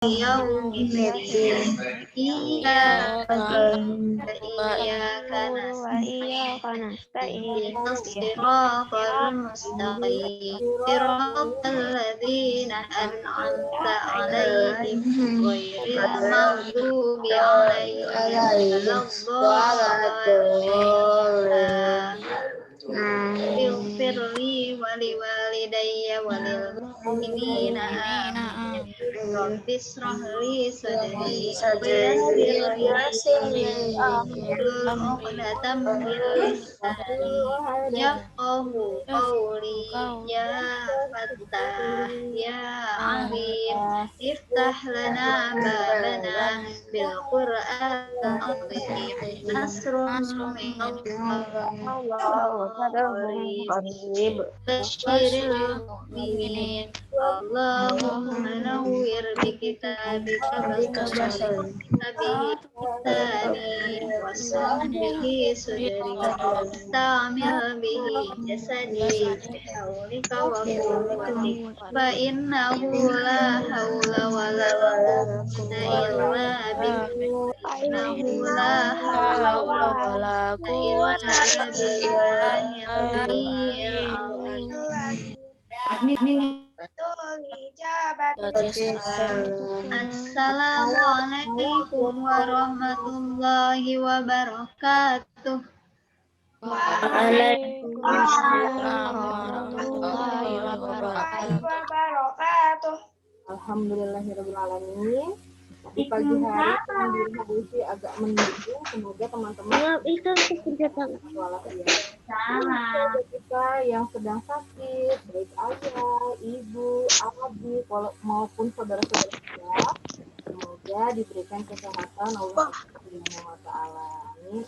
يوم الدين إياك نعبد وإياك نستعين اهدنا الصراط المستقيم صراط الذين أنعمت عليهم غير المغضوب عليهم ولا الضالين اغفر لي ولوالدي وللمؤمنين آمين رب اشرح لي صدري ويسر لي أمري واحلل عقدة من لساني يفقه قولي يا فتاح يا عليم افتح لنا بابنا بالقرآن العظيم نصر من الله قريب بشر المؤمنين اللهم نور بكتابك بصري به لساني واشرح به صدري واستعمل به جسدي بحولك وقوتك فإنه لا حول ولا قوة إلا بك إنه لا حول ولا قوة إلا بالله العلي العظيم Assalamualaikum warahmatullahi wabarakatuh. Waalaikumsalam warahmatullahi wabarakatuh. Alhamdulillahirrahmanirrahim. Di pagi hari pengunduran diri agak mendung. Semoga teman-teman sholat ya. Keluarga kita yang sedang sakit, baik ayah, ibu, adik, maupun saudara-saudara kita, semoga diberikan kesehatan Allah Subhanahu wa Ta'ala. Amin.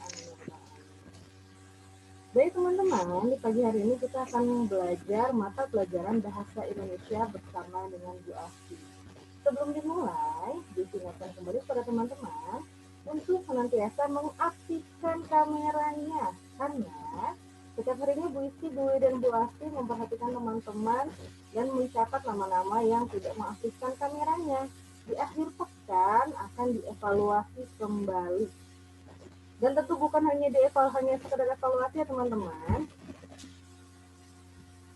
Baik teman-teman, di pagi hari ini kita akan belajar mata pelajaran bahasa Indonesia bersama dengan Bu Afi. Sebelum dimulai, diingatkan kembali kepada teman-teman untuk senantiasa mengaktifkan kameranya, karena setiap harinya Bu Isti, Bu Wi, dan Bu Afi memperhatikan teman-teman dan mencatat nama-nama yang tidak mengaktifkan kameranya. Di akhir pekan akan dievaluasi kembali. Dan tentu bukan hanya sekedar evaluasi ya teman-teman.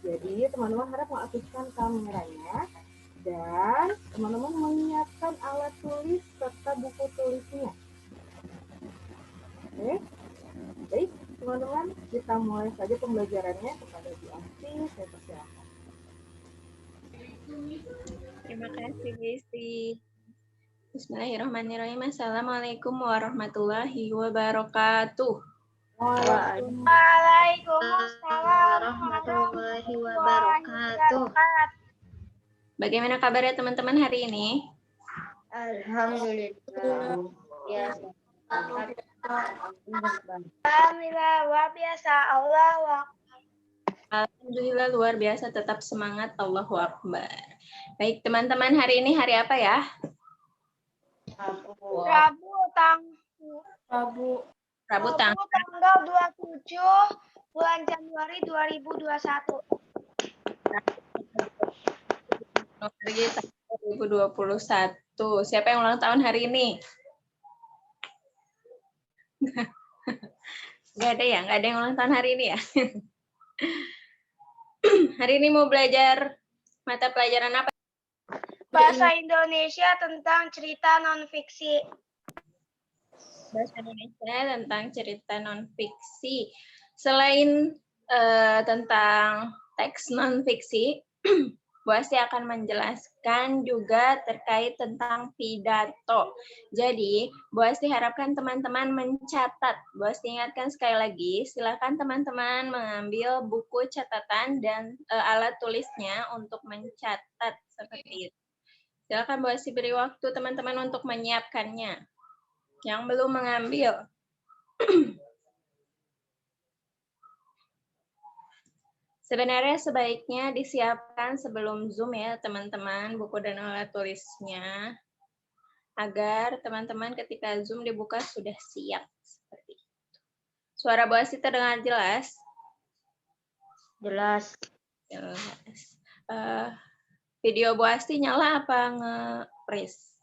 Jadi teman-teman harap mengaktifkan kameranya dan teman-teman menyiapkan alat tulis serta buku tulisnya. Oke, baik teman-teman, kita mulai saja pembelajarannya kepada Bu Afi. Saya persilakan. Terima kasih, Desi. Bismillahirrahmanirrahim. Assalamualaikum warahmatullahi wabarakatuh. Waalaikumsalam warahmatullahi wabarakatuh. Bagaimana kabarnya teman-teman hari ini? Alhamdulillah. Ya. Alhamdulillah luar biasa. Allahu Akbar. Alhamdulillah luar biasa, tetap semangat, Allahu Akbar. Baik teman-teman, hari ini hari apa ya? Rabu tanggal 27 bulan Januari 2021. 2021. Siapa yang ulang tahun hari ini? Nggak ada ya? Nggak ada yang ulang tahun hari ini ya? Hari ini mau belajar mata pelajaran apa? Bahasa Indonesia tentang cerita non-fiksi. Bahasa Indonesia tentang cerita non-fiksi. Selain tentang teks non-fiksi, Bu Asti akan menjelaskan juga terkait tentang pidato. Jadi, Bu Asti harapkan teman-teman mencatat. Bu Asti ingatkan sekali lagi, silakan teman-teman mengambil buku catatan dan alat tulisnya untuk mencatat seperti itu. Silakan Bu Asti beri waktu teman-teman untuk menyiapkannya. Yang belum mengambil, sebenarnya sebaiknya disiapkan sebelum Zoom ya teman-teman, buku dan alat tulisnya, agar teman-teman ketika Zoom dibuka sudah siap seperti itu. Suara Bu Asti terdengar jelas? Jelas. Jelas. Video Bu Asti nyala apa nge-freeze?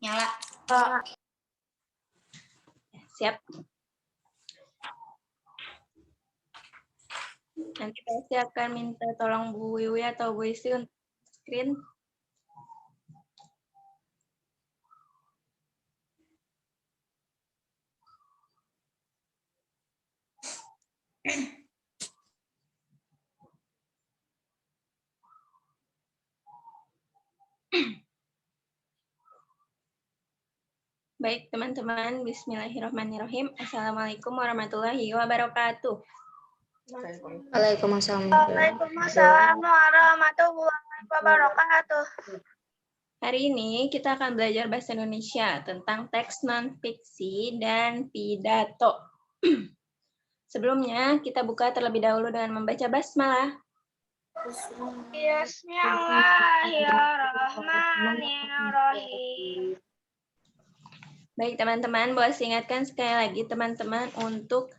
Nyala. Siap. Nanti pasti akan minta tolong Bu Wiwi atau Bu Isti untuk screen. Baik, teman-teman. Bismillahirrahmanirrahim. Assalamualaikum warahmatullahi wabarakatuh. Waalaikumsalam. Waalaikumsalam warahmatullahi wabarakatuh. Hari ini kita akan belajar bahasa Indonesia tentang teks non-fiksi dan pidato. Sebelumnya, kita buka terlebih dahulu dengan membaca basmalah. Bismillahirrahmanirrahim. Baik, teman-teman, boleh ingatkan sekali lagi teman-teman untuk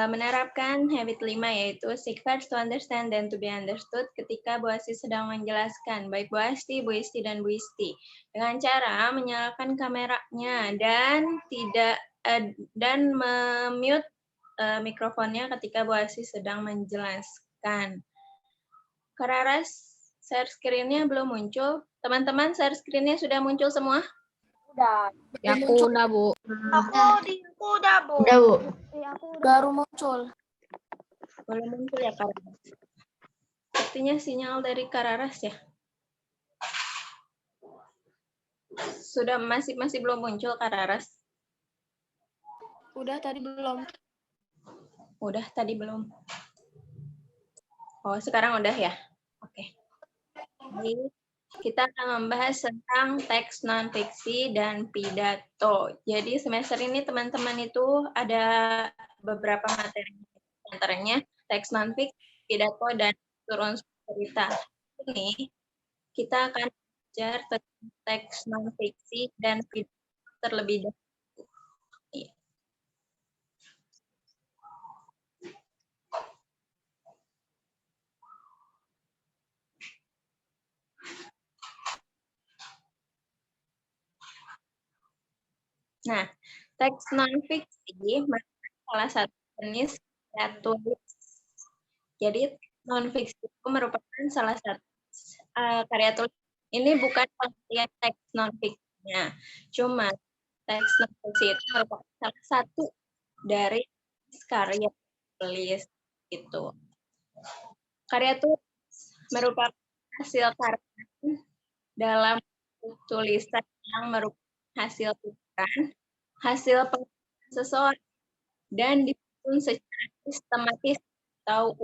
menerapkan habit 5, yaitu seek first to understand then to be understood ketika Bu Asti sedang menjelaskan. Baik Bu Asti, Bu Isti, dan Bu Isti. Dengan cara menyalakan kameranya dan memute mikrofonnya ketika Bu Asti sedang menjelaskan. Kararas, share screen-nya belum muncul. Teman-teman, share screen-nya sudah muncul semua? Ya, aku udah, Bu. Aku udah, Bu. Udah, Bu. Baru muncul. Belum muncul ya, Kararas? Sepertinya sinyal dari Kararas ya. Sudah masih belum muncul Kararas? Udah tadi belum. Udah tadi belum. Oh, sekarang udah ya? Oke. Jadi, kita akan membahas tentang teks non-fiksi dan pidato. Jadi semester ini teman-teman itu ada beberapa materi, antaranya teks non-fiksi, pidato, dan unsur cerita. Ini kita akan belajar tentang teks non-fiksi dan pidato terlebih dahulu. Nah, teks non-fiksi merupakan salah satu jenis karya tulis. Jadi, non-fiksi itu merupakan salah satu karya tulis. Ini bukan pengertian teks non-fiksinya. Cuma, teks non-fiksi itu merupakan salah satu dari karya tulis. Gitu. Karya tulis merupakan hasil karya dalam tulisan yang merupakan hasil pikiran, hasil pengalaman seseorang, dan disusun secara sistematis atau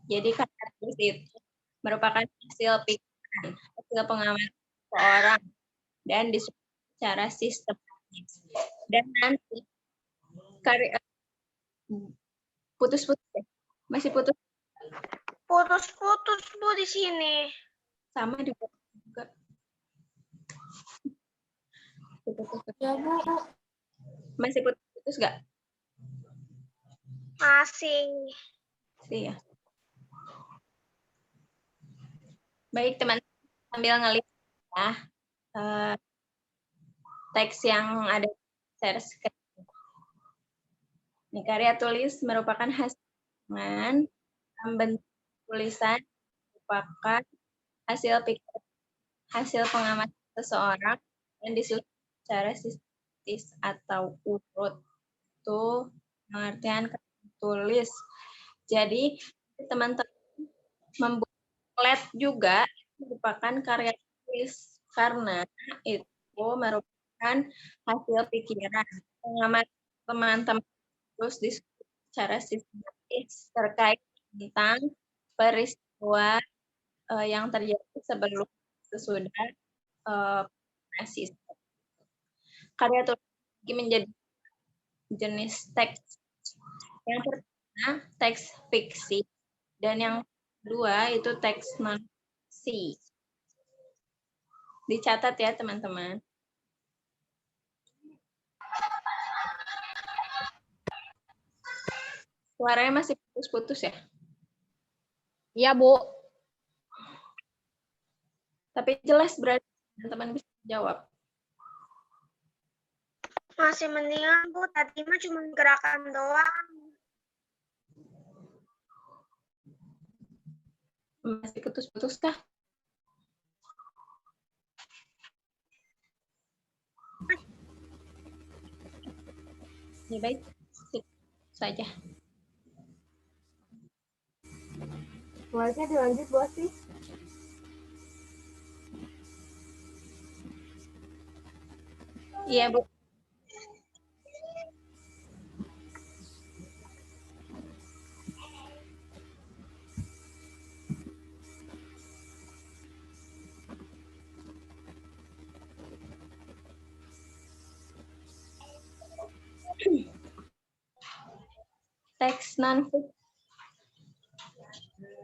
jadi karya tulis itu merupakan hasil pikiran, hasil pengalaman seseorang, dan disusun secara sistematis. Dan nanti karya putus-putus ya? Masih putus? Putus-putus, Bu, di sini. Sama di juga. Ya, Bu. Masih putus-putus nggak? Masih. Sih ya. Baik, teman-teman, sambil ngelihat ya, teks yang ada di share screen. Ini karya tulis merupakan hasil bentuk tulisan merupakan hasil pikiran, hasil pengamatan seseorang dan disusun secara sistematis atau urut. Itu pengertian karya tulis. Jadi teman-teman membuat flat juga merupakan karya tulis karena itu merupakan hasil pikiran pengamatan teman-teman, terus diskusi secara sistematis terkait tentang peristiwa yang terjadi sebelum sesudah proses. Karya tulis menjadi jenis teks. Yang pertama teks fiksi dan yang kedua itu teks non-fiksi. Dicatat ya teman-teman. Suaranya masih putus-putus ya? Iya, Bu. Tapi jelas berarti teman-teman bisa jawab. Masih mendingan, Bu. Tadi mah cuma gerakan doang. Masih putus-putus kah? Ya baik, saja. Slide-nya dilanjut, Bu Asti. Iya, Bu. Teks non-fiksi.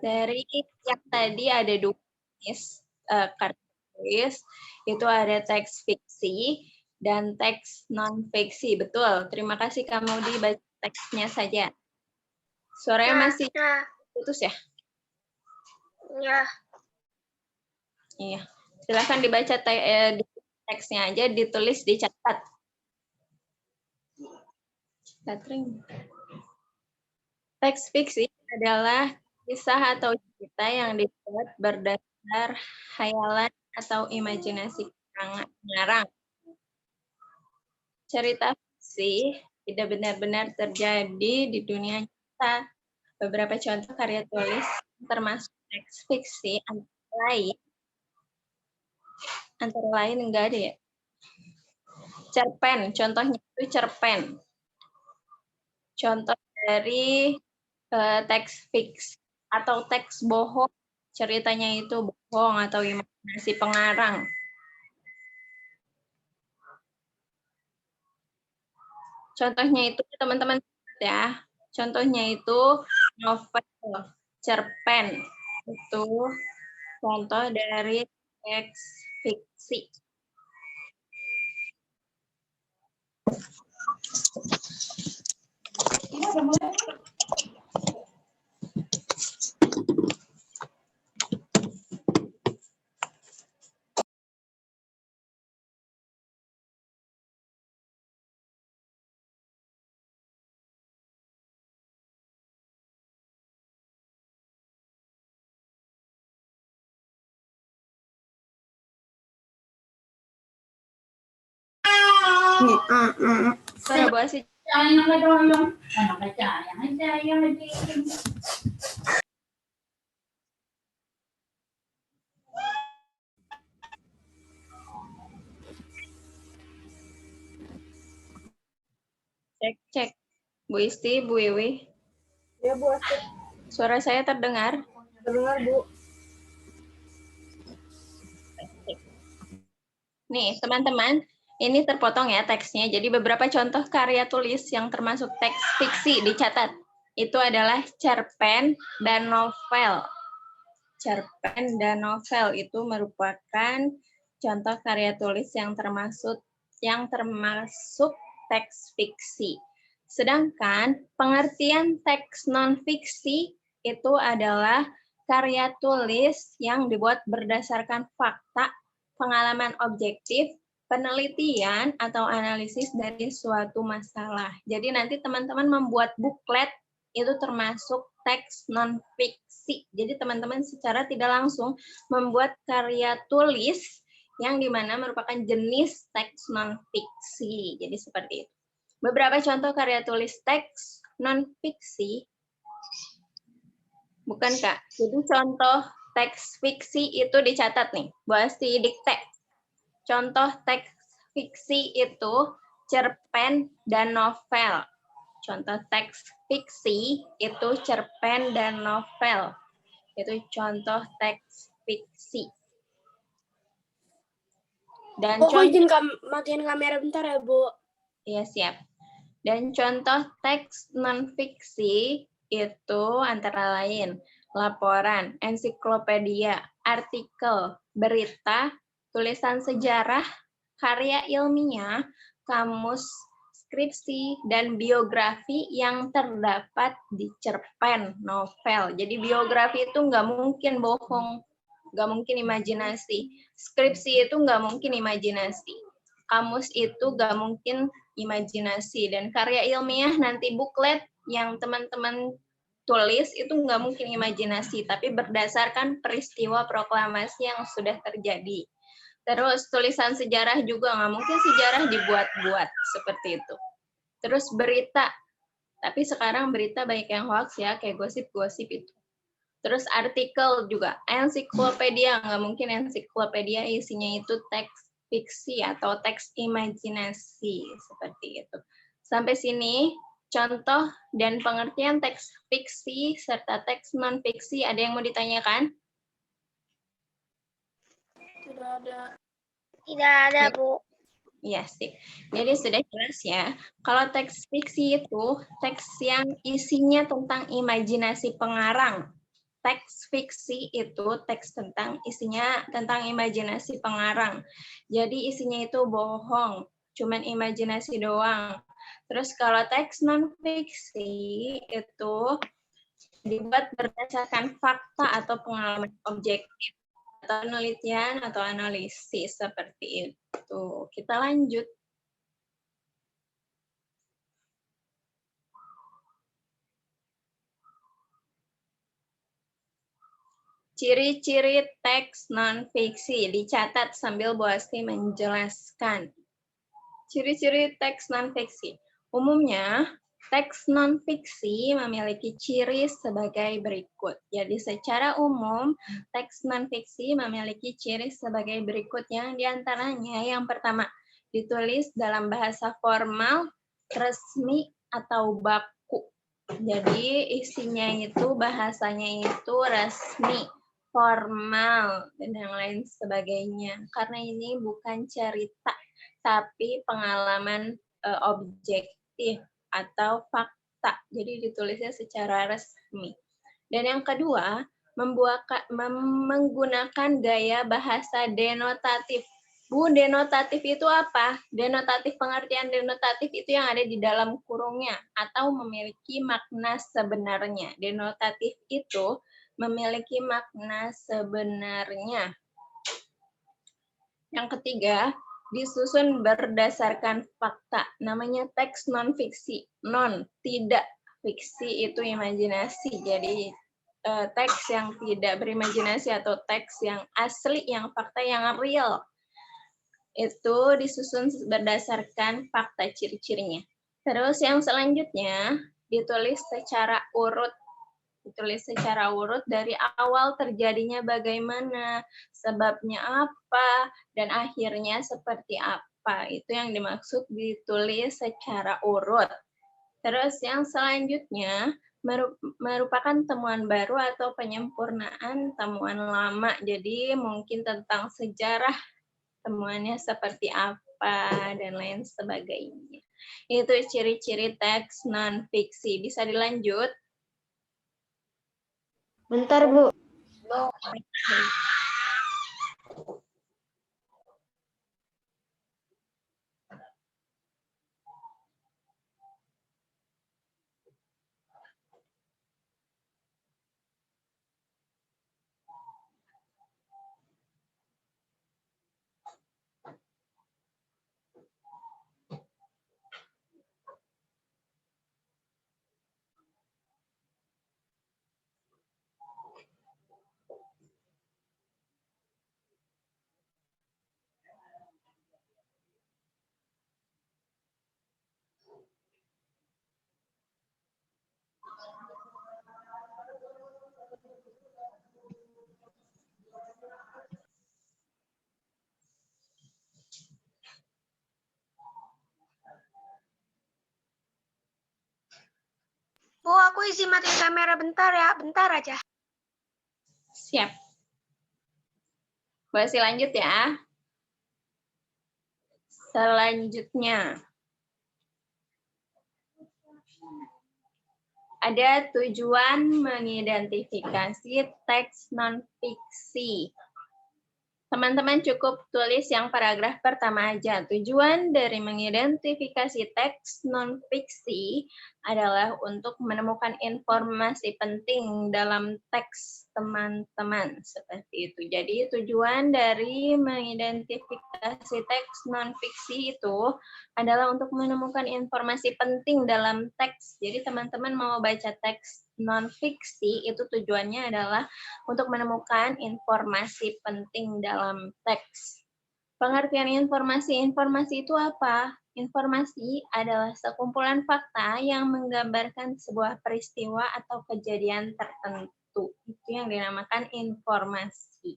Dari yang tadi ada dua jenis karya tulis, itu ada teks fiksi dan teks non-fiksi. Betul, terima kasih kamu dibaca teksnya saja. Suaranya masih Nah, putus ya? ya. Iya. Silakan dibaca teksnya aja, ditulis, dicatat. Teks fiksi adalah kisah atau cerita yang dibuat berdasar khayalan atau imajinasi pengarang. Cerita fiksi tidak benar-benar terjadi di dunia nyata. Beberapa contoh karya tulis termasuk teks fiksi antara lain enggak ada ya. Cerpen, contohnya itu cerpen. Contoh dari teks fiksi atau teks bohong, ceritanya itu bohong atau imajinasi pengarang. Contohnya itu teman-teman ya. Contohnya itu novel, cerpen. Itu contoh dari teks fiksi. Suara Bu Asih. Cek. Bu Isti, Bu Iwi. Ya, Bu Asti. Suara saya terdengar? Terdengar, Bu. Nih, teman-teman, ini terpotong ya teksnya. Jadi beberapa contoh karya tulis yang termasuk teks fiksi dicatat. Itu adalah cerpen dan novel. Cerpen dan novel itu merupakan contoh karya tulis yang termasuk teks fiksi. Sedangkan pengertian teks non-fiksi itu adalah karya tulis yang dibuat berdasarkan fakta, pengalaman objektif, penelitian atau analisis dari suatu masalah. Jadi nanti teman-teman membuat buklet itu termasuk teks non-fiksi. Jadi teman-teman secara tidak langsung membuat karya tulis yang dimana merupakan jenis teks non-fiksi. Jadi seperti itu. Beberapa contoh karya tulis teks non-fiksi. Bukan, Kak? Jadi contoh teks fiksi itu dicatat nih. Bu Asti dikte. Contoh teks fiksi itu cerpen dan novel. Contoh teks fiksi itu cerpen dan novel. Itu contoh teks fiksi. Dan Bu, izin matiin kamera bentar ya, Bu. Iya, siap. Dan contoh teks non-fiksi itu antara lain laporan, ensiklopedia, artikel, berita, tulisan sejarah, karya ilmiah, kamus, skripsi, dan biografi yang terdapat di cerpen novel. Jadi biografi itu nggak mungkin bohong, nggak mungkin imajinasi. Skripsi itu nggak mungkin imajinasi. kamus itu gak mungkin imajinasi. Dan karya ilmiah nanti buklet yang teman-teman tulis itu nggak mungkin imajinasi, tapi berdasarkan peristiwa proklamasi yang sudah terjadi. Terus tulisan sejarah juga nggak mungkin sejarah dibuat-buat seperti itu. Terus berita, tapi sekarang berita banyak yang hoax ya, kayak gosip-gosip itu. Terus artikel juga, ensiklopedia, nggak mungkin ensiklopedia isinya itu teks fiksi atau teks imajinasi, seperti itu. Sampai sini, contoh dan pengertian teks fiksi serta teks non-fiksi, ada yang mau ditanyakan? Tidak ada, Bu. Iya, sip. Jadi sudah jelas ya. Kalau teks fiksi itu teks yang isinya tentang imajinasi pengarang. Teks fiksi itu teks tentang isinya tentang imajinasi pengarang. Jadi isinya itu bohong, cuman imajinasi doang. Terus kalau teks non-fiksi itu dibuat berdasarkan fakta atau pengalaman objektif atau penelitian atau analisis seperti itu. Kita lanjut. Ciri-ciri teks non-fiksi dicatat sambil Bu Asti menjelaskan. Ciri-ciri teks non-fiksi. Umumnya, teks non-fiksi memiliki ciri sebagai berikut. Jadi secara umum, teks non-fiksi memiliki ciri sebagai berikut yang diantaranya yang pertama, ditulis dalam bahasa formal, resmi, atau baku. Jadi isinya itu bahasanya itu resmi, formal, dan yang lain sebagainya. Karena ini bukan cerita, tapi pengalaman objektif atau fakta. Jadi ditulisnya secara resmi. Dan yang kedua, menggunakan gaya bahasa denotatif. Bu, denotatif itu apa? Denotatif, pengertian denotatif itu yang ada di dalam kurungnya atau memiliki makna sebenarnya. Denotatif itu memiliki makna sebenarnya. Yang ketiga, disusun berdasarkan fakta. Namanya teks non-fiksi. Non, tidak. Fiksi itu imajinasi. Jadi teks yang tidak berimajinasi atau teks yang asli, yang fakta, yang real. Itu disusun berdasarkan fakta ciri-cirinya. Terus yang selanjutnya ditulis secara urut. Ditulis secara urut dari awal terjadinya bagaimana, sebabnya apa, dan akhirnya seperti apa. Itu yang dimaksud ditulis secara urut. Terus yang selanjutnya merupakan temuan baru atau penyempurnaan temuan lama. Jadi mungkin tentang sejarah temuannya seperti apa, dan lain sebagainya. Itu ciri-ciri teks non-fiksi. Bisa dilanjut? Bentar, Bu. Bu, aku isi matiin kamera bentar ya. Bentar aja. Siap. Masih lanjut ya. Selanjutnya. Ada tujuan mengidentifikasi teks non-fiksi. Teman-teman cukup tulis yang paragraf pertama aja. Tujuan dari mengidentifikasi teks non-fiksi adalah untuk menemukan informasi penting dalam teks teman-teman, seperti itu. Jadi tujuan dari mengidentifikasi teks non-fiksi itu adalah untuk menemukan informasi penting dalam teks. Jadi teman-teman mau baca teks non-fiksi, itu tujuannya adalah untuk menemukan informasi penting dalam teks. Pengertian informasi itu apa? Informasi adalah sekumpulan fakta yang menggambarkan sebuah peristiwa atau kejadian tertentu. Itu yang dinamakan informasi.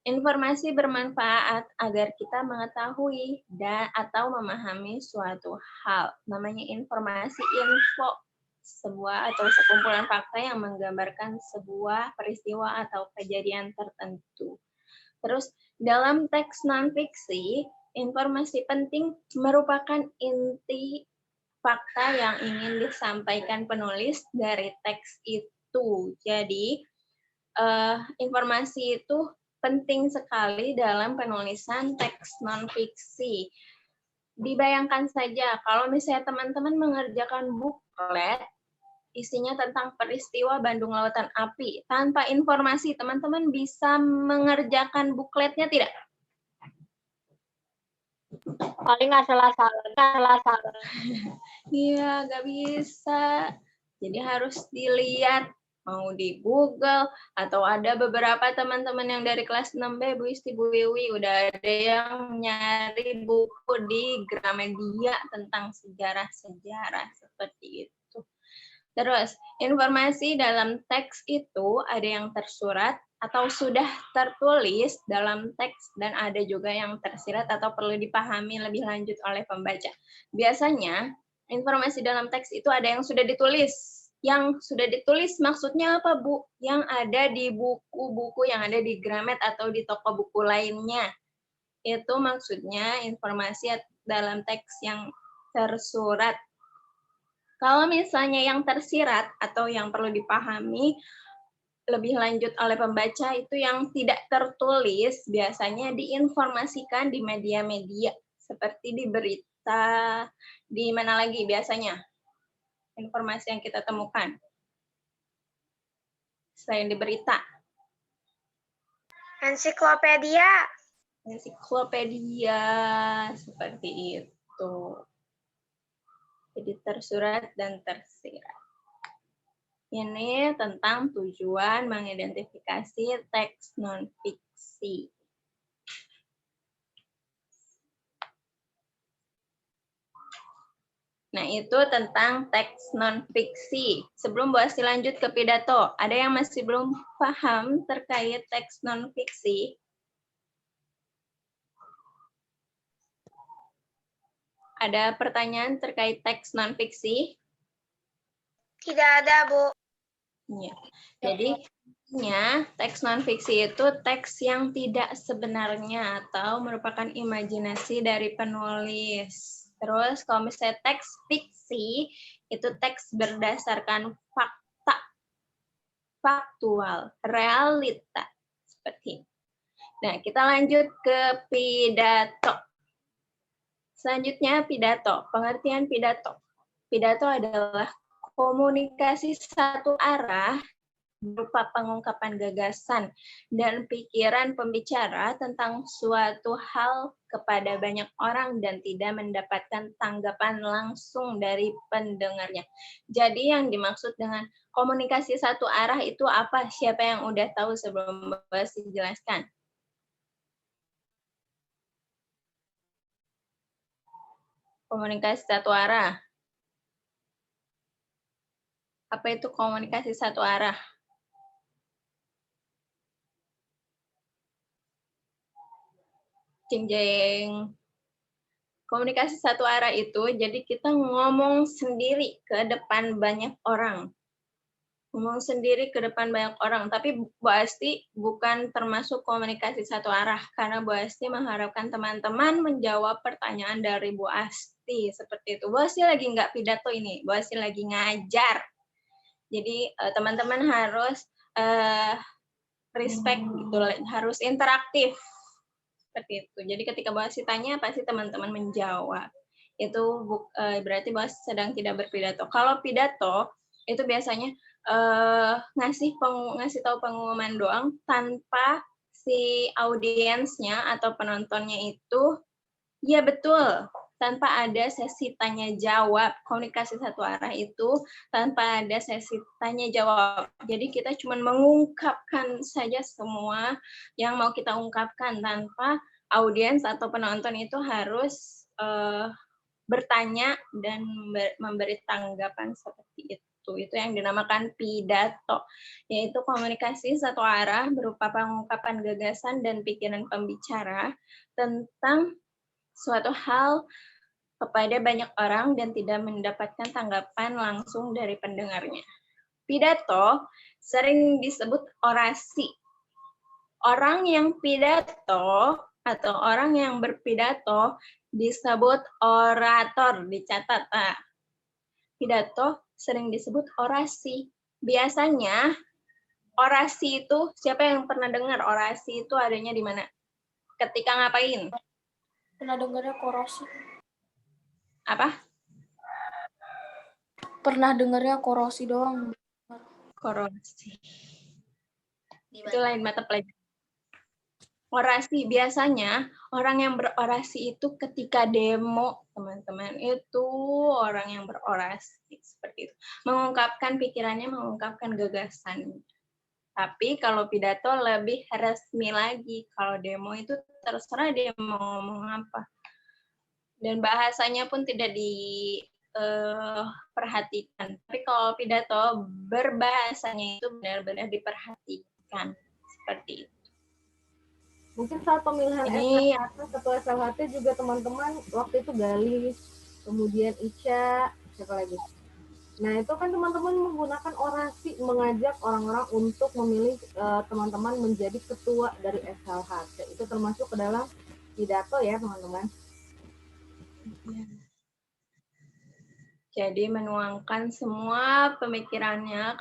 Informasi bermanfaat agar kita mengetahui atau memahami suatu hal. Namanya informasi, info, sebuah atau sekumpulan fakta yang menggambarkan sebuah peristiwa atau kejadian tertentu. Terus dalam teks non-fiksi, informasi penting merupakan inti fakta yang ingin disampaikan penulis dari teks itu. Jadi, informasi itu penting sekali dalam penulisan teks non-fiksi. Dibayangkan saja, kalau misalnya teman-teman mengerjakan buklet, isinya tentang peristiwa Bandung Lautan Api. Tanpa informasi, teman-teman bisa mengerjakan bukletnya tidak? Paling nggak salah-salah. Iya, nggak bisa. Jadi harus dilihat, mau di Google, atau ada beberapa teman-teman yang dari kelas 6B, Bu Isti, Bu Wiwi, udah ada yang nyari buku di Gramedia tentang sejarah-sejarah seperti itu. Terus, informasi dalam teks itu ada yang tersurat atau sudah tertulis dalam teks dan ada juga yang tersirat atau perlu dipahami lebih lanjut oleh pembaca. Biasanya, informasi dalam teks itu ada yang sudah ditulis. Yang sudah ditulis maksudnya apa, Bu? Yang ada di buku-buku yang ada di Gramet atau di toko buku lainnya. Itu maksudnya informasi dalam teks yang tersurat. Kalau misalnya yang tersirat atau yang perlu dipahami lebih lanjut oleh pembaca itu yang tidak tertulis biasanya diinformasikan di media-media seperti di berita, di mana lagi biasanya informasi yang kita temukan selain di berita. Ensiklopedia. Ensiklopedia seperti itu. Jadi tersurat dan tersirat. Ini tentang tujuan mengidentifikasi teks non-fiksi. Nah, itu tentang teks non-fiksi. Sebelum Bu Asti lanjut ke pidato, ada yang masih belum paham terkait teks non-fiksi? Ada pertanyaan terkait teks non-fiksi? Tidak ada, Bu. Ya. Jadi, teks non-fiksi itu teks yang tidak sebenarnya atau merupakan imajinasi dari penulis. Terus, kalau misalnya teks fiksi, itu teks berdasarkan fakta, faktual, realita. Seperti itu. Nah, kita lanjut ke pidato. Selanjutnya pidato, pengertian pidato. Pidato adalah komunikasi satu arah berupa pengungkapan gagasan dan pikiran pembicara tentang suatu hal kepada banyak orang dan tidak mendapatkan tanggapan langsung dari pendengarnya. Jadi yang dimaksud dengan komunikasi satu arah itu apa? Siapa yang udah tahu sebelum Basi jelaskan? Komunikasi satu arah. Apa itu komunikasi satu arah? Jeng-jeng. Komunikasi satu arah itu, jadi kita ngomong sendiri ke depan banyak orang. Ngomong sendiri ke depan banyak orang. Tapi Bu Asti bukan termasuk komunikasi satu arah, karena Bu Asti mengharapkan teman-teman menjawab pertanyaan dari Bu Asti. Seperti itu. Bu Asti lagi nggak pidato ini, Bu Asti lagi ngajar. Jadi teman-teman harus respect, gitu, harus interaktif. Seperti itu. Jadi ketika Bu Asti tanya, pasti teman-teman menjawab. itu berarti bahwa sedang tidak berpidato. Kalau pidato itu biasanya ngasih tahu pengumuman doang tanpa si audiensnya atau penontonnya itu ya betul, tanpa ada sesi tanya jawab. Komunikasi satu arah itu tanpa ada sesi tanya jawab. Jadi kita cuma mengungkapkan saja semua yang mau kita ungkapkan tanpa audiens atau penonton itu harus bertanya dan memberi tanggapan seperti itu. Itu yang dinamakan pidato, yaitu komunikasi satu arah berupa pengungkapan gagasan dan pikiran pembicara tentang suatu hal kepada banyak orang dan tidak mendapatkan tanggapan langsung dari pendengarnya. Pidato sering disebut orasi. Orang yang pidato atau orang yang berpidato disebut orator, dicatat. Nah, pidato sering disebut orasi. Biasanya orasi itu, siapa yang pernah dengar orasi itu adanya di mana? Ketika ngapain? Pernah dengarnya korosi. Apa? Pernah dengarnya korosi doang. Korosi. Itu lain mata pelajaran. Orasi, biasanya orang yang berorasi itu ketika demo, teman-teman. Itu orang yang berorasi seperti itu. Mengungkapkan pikirannya, mengungkapkan gagasan. Tapi kalau pidato lebih resmi lagi. Kalau demo itu terserah dia mau ngomong apa. Dan bahasanya pun tidak diperhatikan. Tapi kalau pidato, berbahasanya itu benar-benar diperhatikan. Seperti itu. Mungkin saat pemilihan Ini SLHT, ketua SLHT juga teman-teman waktu itu Galis, kemudian Ica, siapa lagi? Nah itu kan teman-teman menggunakan orasi, mengajak orang-orang untuk memilih teman-teman menjadi ketua dari SLHT. Itu termasuk ke dalam pidato ya teman-teman. Jadi menuangkan semua pemikirannya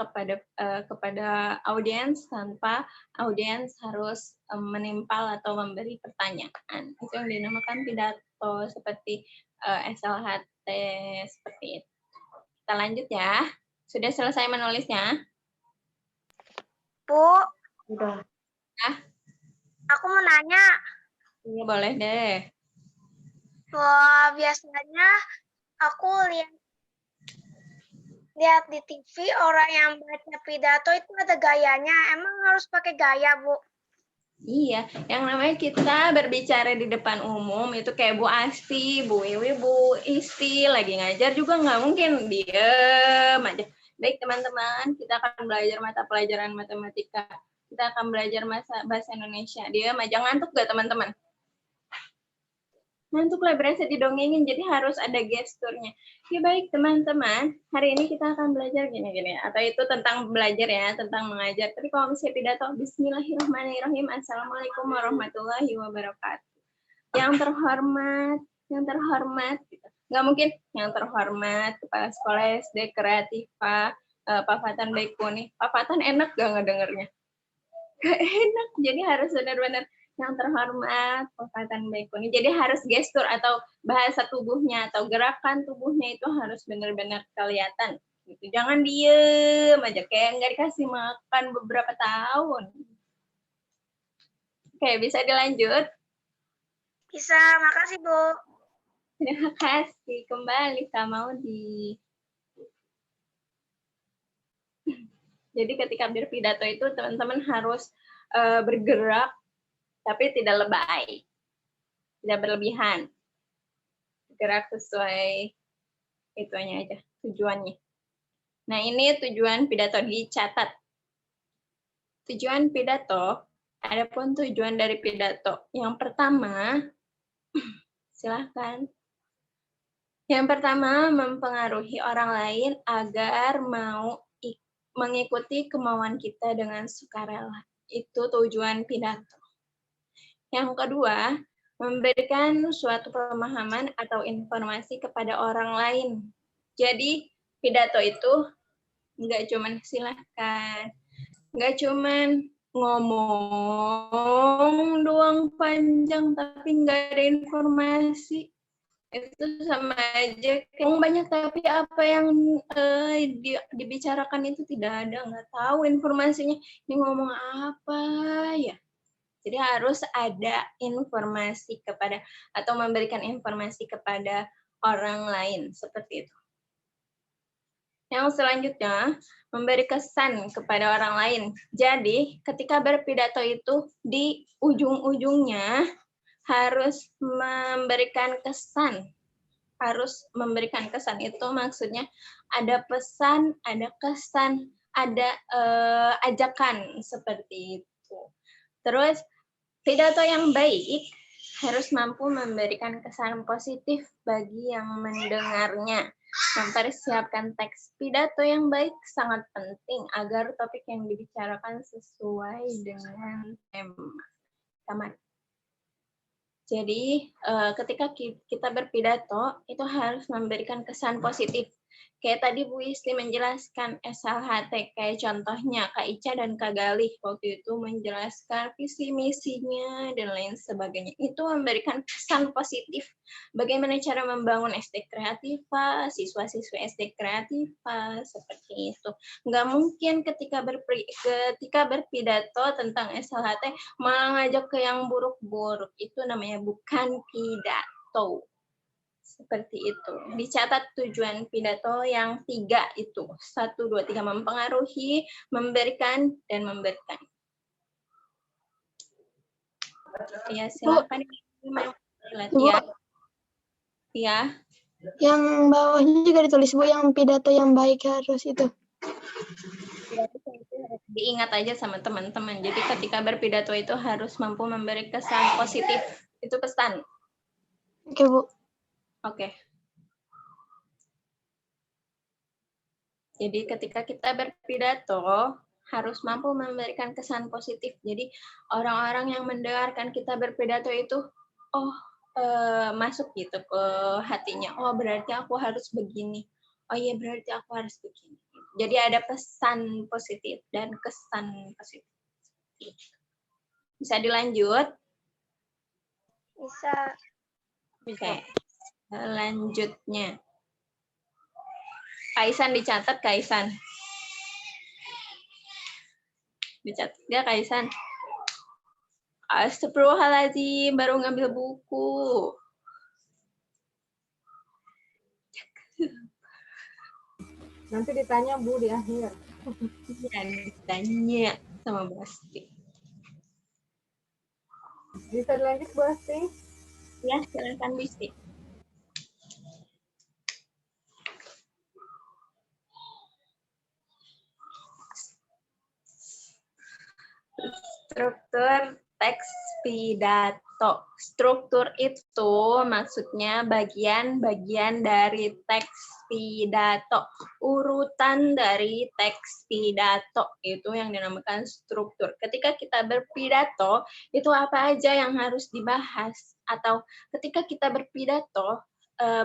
kepada audiens tanpa audiens harus menimpal atau memberi pertanyaan. Itu yang dinamakan pidato seperti SLHT seperti itu. Kita lanjut ya. Sudah selesai menulisnya? Bu, Udah. aku mau nanya. Iya boleh deh. Wah, biasanya aku lihat di TV orang yang baca pidato itu ada gayanya. Emang harus pakai gaya, Bu? Iya, yang namanya kita berbicara di depan umum itu kayak Bu Asti, Bu Wiwi, Bu Isti lagi ngajar juga nggak mungkin diem aja. Baik teman-teman, kita akan belajar mata pelajaran matematika. Kita akan belajar bahasa Indonesia. Diem aja, ngantuk nggak teman-teman? Ngantuk lah, berasa didongengin, jadi harus ada gesturnya. Ya baik teman-teman, hari ini kita akan belajar gini-gini. Atau itu tentang belajar ya, tentang mengajar. Tapi kalau misalnya pidato, bismillahirrahmanirrahim, assalamualaikum warahmatullahi wabarakatuh. Yang terhormat, gitu. Nggak mungkin yang terhormat, Kepala Sekolah SD Kreativa, Pak Fatan Baikuni. Pak Fatan enak gak ngedengernya? Gak enak, jadi harus benar-benar yang terhormat, Pak Fatan Baikuni. Jadi harus gestur atau bahasa tubuhnya atau gerakan tubuhnya itu harus benar-benar kelihatan. Gitu. Jangan diem aja, kayak nggak dikasih makan beberapa tahun. Oke, bisa dilanjut? Bisa, makasih Bu. Terima kasih. Kembali Kak Maudi. Jadi ketika berpidato itu teman-teman harus bergerak tapi tidak lebay, tidak berlebihan. Gerak sesuai itunya aja, tujuannya. Nah, ini tujuan pidato, dicatat. Tujuan pidato, adapun tujuan dari pidato. Yang pertama, silahkan. Yang pertama, mempengaruhi orang lain agar mau mengikuti kemauan kita dengan sukarela. Itu tujuan pidato. Yang kedua, memberikan suatu pemahaman atau informasi kepada orang lain. Jadi, pidato itu nggak cuman silahkan, nggak cuman ngomong doang panjang, tapi nggak ada informasi. Itu sama aja kayak banyak tapi apa yang dibicarakan itu tidak ada, nggak tahu informasinya ini ngomong apa ya. Jadi harus ada informasi kepada atau memberikan informasi kepada orang lain seperti itu. Yang selanjutnya, memberi kesan kepada orang lain. Jadi, ketika berpidato itu di ujung-ujungnya harus memberikan kesan. Harus memberikan kesan itu maksudnya ada pesan, ada kesan, ada ajakan seperti itu. Terus pidato yang baik harus mampu memberikan kesan positif bagi yang mendengarnya. Mempersiapkan teks pidato yang baik sangat penting agar topik yang dibicarakan sesuai dengan tema. Jadi ketika kita berpidato itu harus memberikan kesan positif. Kayak tadi Bu Isti menjelaskan SLHT, kayak contohnya Kak Ica dan Kak Galih waktu itu menjelaskan visi misinya dan lain sebagainya. Itu memberikan kesan positif. Bagaimana cara membangun SD Kreativa, siswa-siswa SD Kreativa, seperti itu. Nggak mungkin ketika berpidato tentang SLHT malah ngajak ke yang buruk-buruk. Itu namanya bukan pidato. Seperti itu. Dicatat tujuan pidato yang 3 itu. 1, 2, 3. Mempengaruhi, memberikan, dan memberikan. Ya, silakan. Ya. Ya. Yang bawahnya juga ditulis Bu, yang pidato yang baik harus itu. Diingat aja sama teman-teman. Jadi ketika berpidato itu harus mampu memberi kesan positif. Itu pesan. Oke, Bu. Oke. Jadi ketika kita berpidato harus mampu memberikan kesan positif. Jadi orang-orang yang mendengarkan kita berpidato itu, masuk gitu ke hatinya. Oh berarti aku harus begini. Oh iya berarti aku harus begini. Jadi ada pesan positif dan kesan positif. Bisa dilanjut? Bisa. Oke. Selanjutnya. Kaisan dicatat, Kaisan. Dicatat nggak, Kaisan? Astagfirullahaladzim, baru ngambil buku. Nanti ditanya Bu di akhir. Ya, ditanya sama Bu Asti. Bisa dilanjut Bu Asti? Ya, silakan Bu Asti. Struktur teks pidato. Struktur itu maksudnya bagian-bagian dari teks pidato. Urutan dari teks pidato itu yang dinamakan struktur. Ketika kita berpidato, itu apa aja yang harus dibahas? Atau ketika kita berpidato,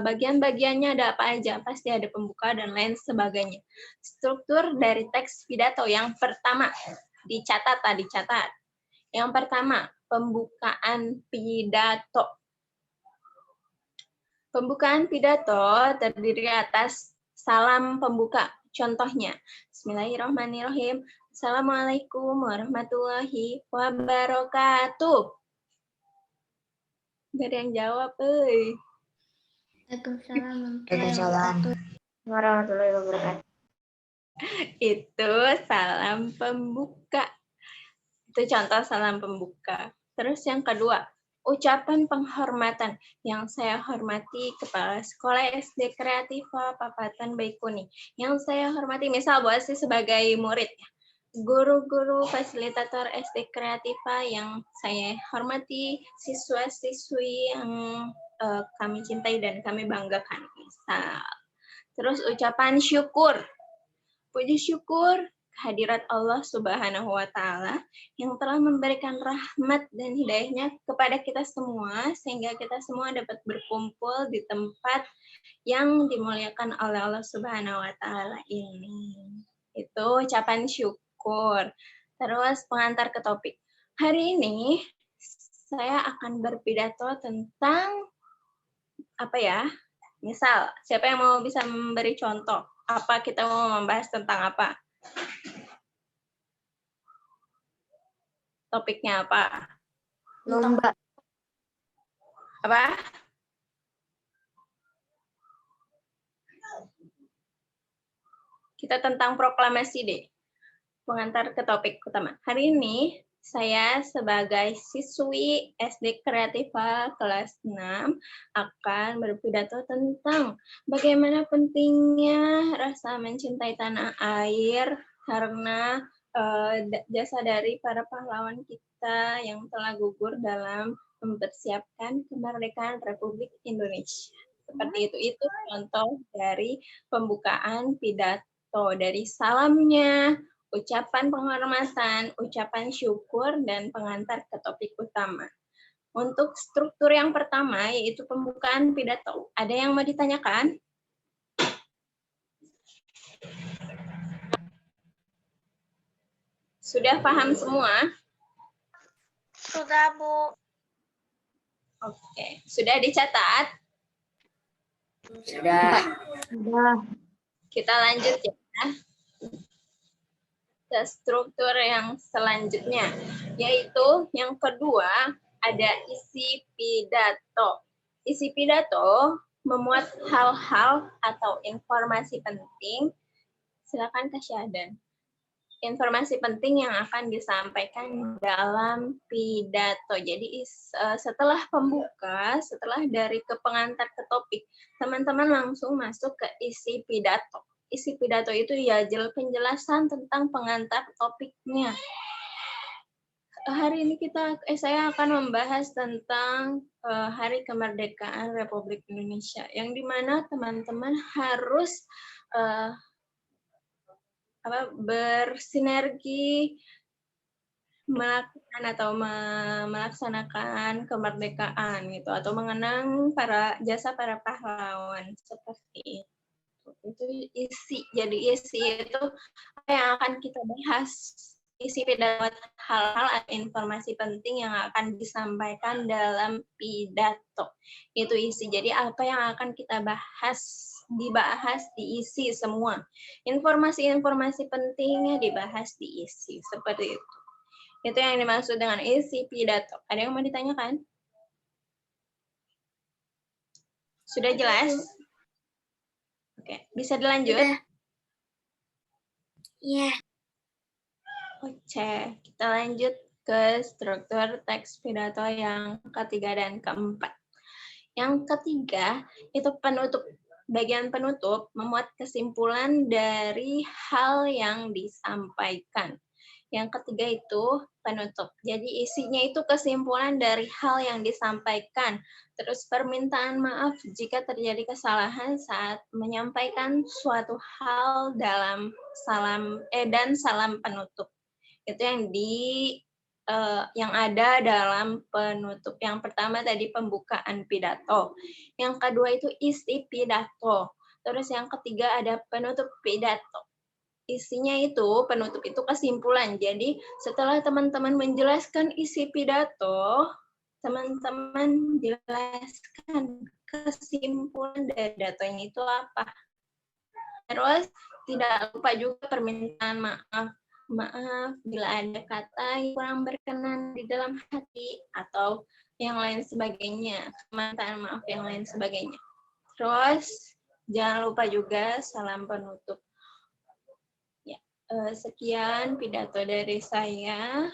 bagian-bagiannya ada apa aja? Pasti ada pembuka dan lain sebagainya. Struktur dari teks pidato yang pertama, dicatat. Yang pertama, pembukaan pidato. Pembukaan pidato terdiri atas salam pembuka. Contohnya, Bismillahirrahmanirrahim. Assalamualaikum warahmatullahi wabarakatuh. Gak ada yang jawab, Waalaikumsalam warahmatullahi wabarakatuh. Itu salam pembuka. Itu contoh salam pembuka. Terus yang kedua, ucapan penghormatan. Yang saya hormati Kepala Sekolah SD Kreativa Papatan Baikuni. Yang saya hormati, misal Bu Asti sebagai murid, guru-guru fasilitator SD Kreativa yang saya hormati, siswa-siswi yang kami cintai dan kami banggakan. Misal. Terus ucapan syukur. Puji syukur kehadirat Allah Subhanahu wa Ta'ala yang telah memberikan rahmat dan hidayahnya kepada kita semua, sehingga kita semua dapat berkumpul di tempat yang dimuliakan oleh Allah Subhanahu wa Ta'ala ini. Itu ucapan syukur. Terus pengantar ke topik. Hari ini saya akan berpidato tentang apa ya? Misal, siapa yang mau bisa memberi contoh? Apa kita mau membahas tentang apa? Topiknya apa? Lomba. Apa? Kita tentang proklamasi deh. Pengantar ke topik utama. Hari ini saya sebagai siswi SD Kreativa kelas 6 akan berpidato tentang bagaimana pentingnya rasa mencintai tanah air karena jasa dari para pahlawan kita yang telah gugur dalam mempersiapkan kemerdekaan Republik Indonesia. Seperti itu contoh dari pembukaan pidato, dari salamnya, ucapan penghormatan, ucapan syukur, dan pengantar ke topik utama. Untuk struktur yang pertama, yaitu pembukaan pidato. Ada yang mau ditanyakan? Sudah paham semua? Sudah, Bu. Oke. Sudah dicatat? Sudah. Kita lanjut ya. Ke struktur yang selanjutnya, yaitu yang kedua ada isi pidato. Isi pidato memuat hal-hal atau informasi penting. Silakan Kak Syahdan. Informasi penting yang akan disampaikan dalam pidato. Jadi setelah pembuka, setelah dari ke pengantar ke topik, teman-teman langsung masuk ke isi pidato. Isi pidato itu ya penjelasan tentang pengantar topiknya. Hari ini saya akan membahas tentang Hari Kemerdekaan Republik Indonesia, yang dimana teman-teman harus bersinergi melakukan atau melaksanakan kemerdekaan gitu, atau mengenang jasa para pahlawan seperti itu. Itu isi. Jadi isi itu apa yang akan kita bahas. Isi pidato hal-hal atau informasi penting yang akan disampaikan dalam pidato. Itu isi. Jadi apa yang akan kita dibahas diisi semua. Informasi-informasi pentingnya dibahas diisi. Seperti itu. Itu yang dimaksud dengan isi pidato. Ada yang mau ditanyakan? Sudah jelas? Oke, bisa dilanjut? Iya. Oke, kita lanjut ke struktur teks pidato yang ketiga dan keempat. Yang ketiga, itu penutup. Bagian penutup memuat kesimpulan dari hal yang disampaikan. Yang ketiga itu penutup. Jadi isinya itu kesimpulan dari hal yang disampaikan. Terus permintaan maaf jika terjadi kesalahan saat menyampaikan suatu hal dalam salam penutup. Itu yang ada dalam penutup. Yang pertama tadi pembukaan pidato. Yang kedua itu isi pidato. Terus yang ketiga ada penutup pidato. Isinya itu, penutup itu kesimpulan. Jadi setelah teman-teman menjelaskan isi pidato, teman-teman jelaskan kesimpulan dari datonya itu apa. Terus tidak lupa juga permintaan maaf. Maaf bila ada kata yang kurang berkenan di dalam hati atau yang lain sebagainya. Permintaan maaf yang lain sebagainya. Terus jangan lupa juga salam penutup. Sekian pidato dari saya.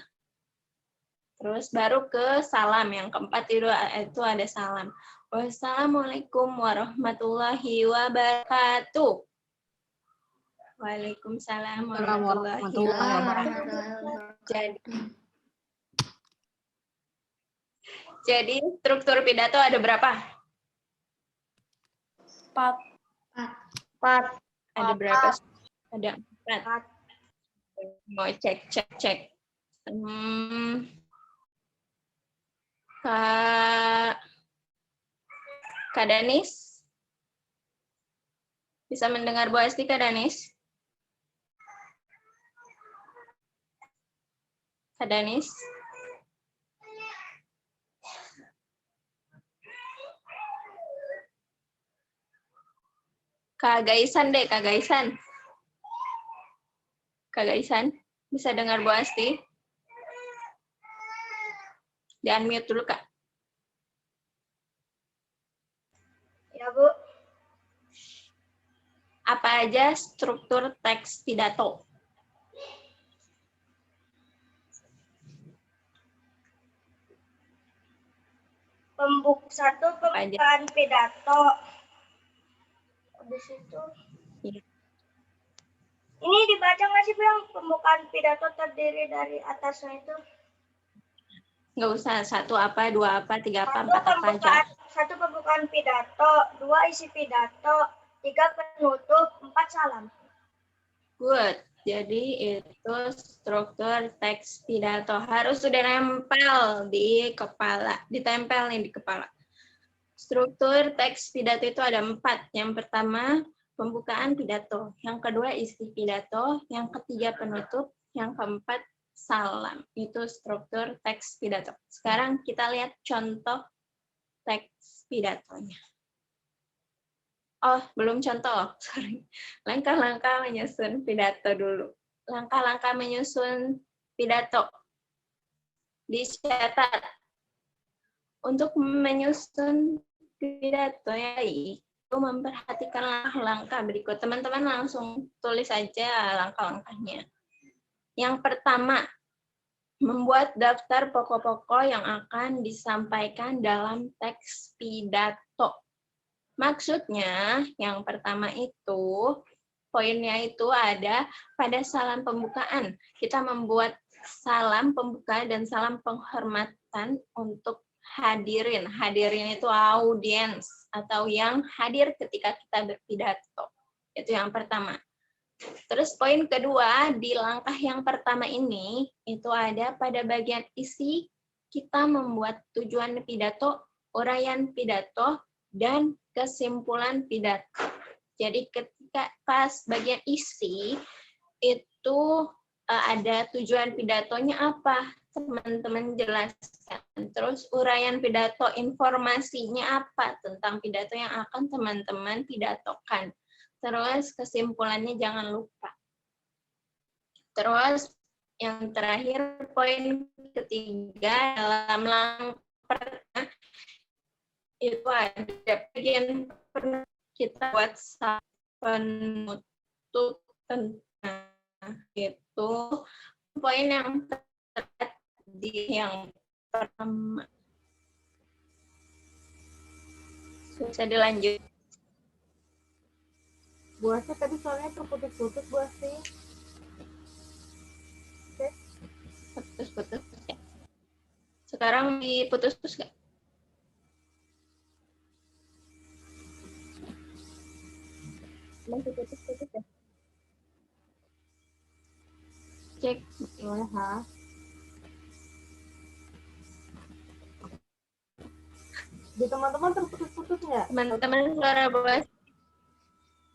Terus baru ke salam. Yang keempat itu ada salam. Wassalamualaikum warahmatullahi wabarakatuh. Waalaikumsalam warahmatullahi wabarakatuh. Jadi struktur pidato ada berapa? 4. Ada berapa? Ada 4. Mau cek. Kak Danis? Bisa mendengar Bu Asti, Kak Danis? Kak Danis? Kak Gaisan deh, Kak Gaisan. Kak Gaisan, bisa dengar Bu Asti? Di-unmute dulu, Kak. Ya, Bu. Apa aja struktur teks pidato? Satu, pembukaan pidato. Habis itu. Iya. Ini dibaca nggak sih, Bu, yang pembukaan pidato terdiri dari atasnya itu? Nggak usah, satu apa, dua apa, tiga apa, empat apa aja. Satu pembukaan pidato, dua isi pidato, tiga penutup, empat salam. Good. Jadi itu struktur teks pidato. Harus sudah nempel di kepala, ditempel nih di kepala. Struktur teks pidato itu ada 4. Yang pertama, pembukaan pidato. Yang kedua, isi pidato. Yang ketiga, penutup. Yang keempat, salam. Itu struktur teks pidato. Sekarang kita lihat contoh teks pidatonya. Oh, belum contoh. Sorry. Langkah-langkah menyusun pidato dulu. Langkah-langkah menyusun pidato. Dicatat. Untuk menyusun pidato yang baik, itu memperhatikan langkah-langkah berikut. Teman-teman langsung tulis saja langkah-langkahnya. Yang pertama, membuat daftar pokok-pokok yang akan disampaikan dalam teks pidato. Maksudnya, yang pertama itu, poinnya itu ada pada salam pembukaan. Kita membuat salam pembukaan dan salam penghormatan untuk hadirin. Hadirin itu audiens atau yang hadir ketika kita berpidato. Itu yang pertama. Terus poin kedua, di langkah yang pertama ini, itu ada pada bagian isi, kita membuat tujuan pidato, uraian pidato, dan kesimpulan pidato. Jadi ketika pas bagian isi, itu ada tujuan pidatonya apa, teman-teman jelaskan. Terus uraian pidato, informasinya apa tentang pidato yang akan teman-teman pidatokan. Terus kesimpulannya jangan lupa. Terus yang terakhir, poin ketiga dalam langkah pertama, itu ada bagian kita buat penutup tentang itu poin yang tadi yang pertama. Bisa dilanjut. Bu Asti tadi soalnya terputus-putus, Bu Asti. Oke. Putus-putus ya. Sekarang diputus-putus nggak? Masih putus-putus ya? Cek. Boleh, ha? Di teman-teman terputus-putus nggak? Teman-teman suara bawah.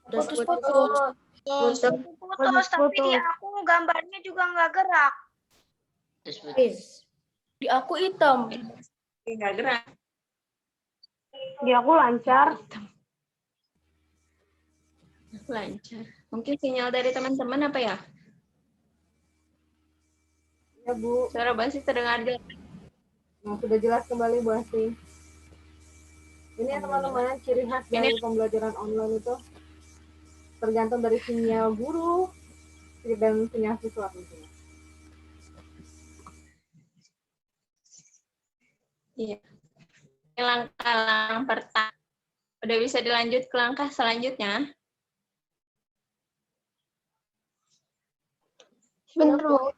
Putus-putus. Putus, tapi di aku gambarnya juga nggak gerak. Di aku hitam. Nggak gerak. Di aku lancar. Lancar. Mungkin sinyal dari teman-teman apa ya? Ya, Bu. Suara basi terdengar jelas. Nah, sudah jelas kembali, Bu Asti. Ini ya teman-teman, ciri khas dari pembelajaran online itu tergantung dari sinyal guru dan sinyal siswa tentunya. Iya. Ini langkah pertama. Udah bisa dilanjut ke langkah selanjutnya. Bener, Bu.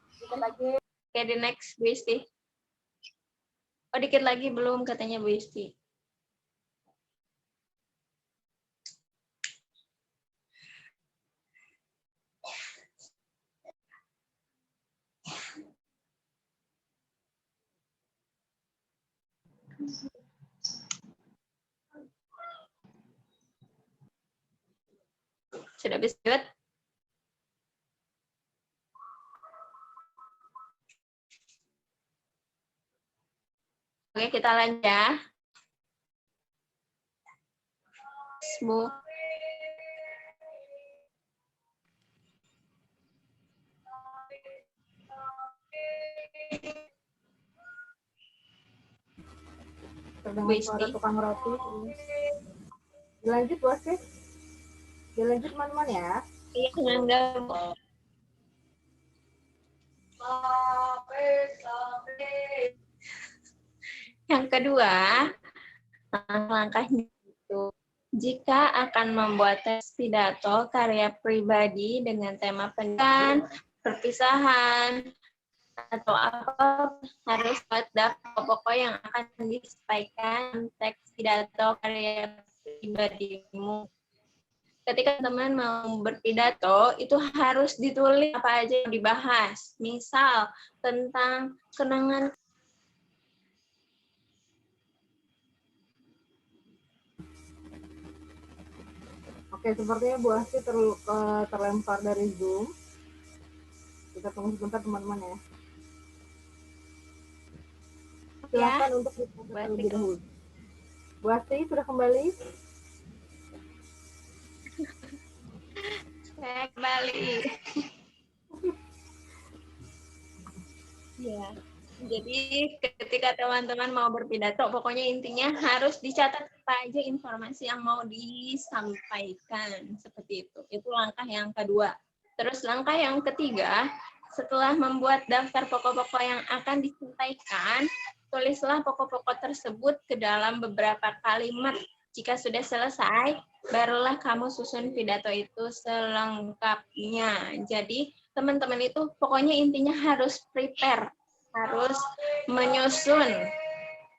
Oke, di next, Bu Isti. Oh, dikit lagi belum katanya Bu Isti. Sudah bisa lihat? Oke, kita lanjut ya. Bu. terdengar suara tukang roti. Dilanjut Bu Asti. Dilanjut teman-teman ya. Iya, enggak. Yang kedua, langkahnya itu jika akan membuat teks pidato karya pribadi dengan tema pendidikan, perpisahan, atau apa, harus buat daftar pokok yang akan disampaikan teks pidato karya pribadimu. Ketika teman mau berpidato, itu harus ditulis apa aja yang dibahas. Misal, tentang kenangan. Oke, sepertinya Bu Asti terlempar dari Zoom. Kita tunggu sebentar teman-teman ya. Silakan untuk dibuka terlebih dahulu. Bu Asti sudah kembali? Saya kembali. Ya, jadi ketika teman-teman mau berpidato, pokoknya intinya harus dicatat apa aja informasi yang mau disampaikan. Seperti itu. Itu langkah yang kedua. Terus langkah yang ketiga, setelah membuat daftar pokok-pokok yang akan disampaikan, tulislah pokok-pokok tersebut ke dalam beberapa kalimat. Jika sudah selesai, barulah kamu susun pidato itu selengkapnya. Jadi, teman-teman itu pokoknya intinya harus prepare, harus menyusun